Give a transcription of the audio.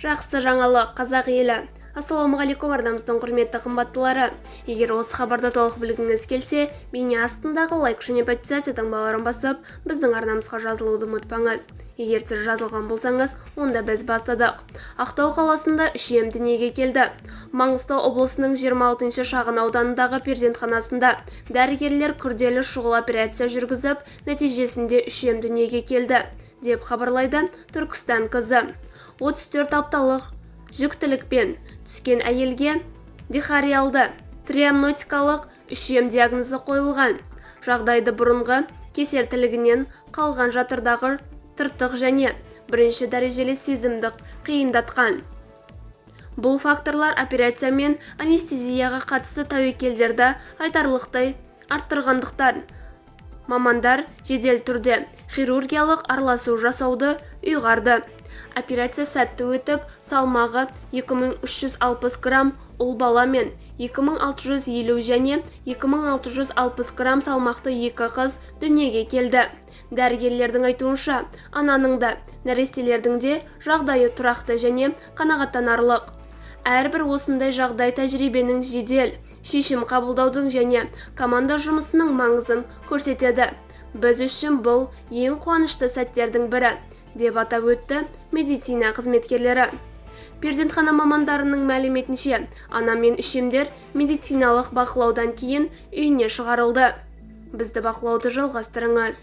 Жақсы жаңалық, қазақ елі. Ассалаумағалейкум арнамыздың құрметті қымбаттылары. Егер осы хабарды толық білгіңіз келсе, бейне астындағы лайк және подписация таңбаларын басып, біздің арнамызға жазылуды ұмытпаңыз. Егер сіз жазылған болсаңыз, онда біз бастадық. Ақтау қаласында 3 ем дүниеге келді. Маңғыстау облысының 26-шы шағын ауданындағы перзентханасында дәрігерлер күрделі шұғыл операция жүргізіп, нәтижесінде 3 ем дүниеге келді, деп хабарлайды Түркістан қызы. 34 апталық жүктілікпен түскен әйелге дихариалды триамнотикалық 3 ем диагнозы қойылған. Жағдайды бұрынғы кесертілігінен қалған жатырдағы тыртық және бірінші дәрежелі сезімдік қиындатқан. Бұл факторлар операция мен анестезияға қатысты тәуекелдерді айтарлықтай арттырғандықтан мамандар жедел түрде хирургиялық араласу жасауды ұйғарды. Операция сәтті өтіп, салмағы 2360 грамм ұл бала мен 2650 және 2660 грамм салмақты 2 қыз дүниеге келді. Дәрігерлердің айтуынша, ананың да, нәрестелердің де жағдайы тұрақты және қанағаттанарлық. Әрбір осындай жағдай тәжірибенің жедел шешім қабылдаудың және команда жұмысының маңызын көрсетеді. Біз үшін бұл ең қуанышты сәттердің бірі, деп атап өтті медицина қызметкерлері. Перзентхана мамандарының мәліметінше, ана мен 3 емдер медициналық бақылаудан кейін үйіне шығарылды. Бізді бақылауды жалғастырыңыз.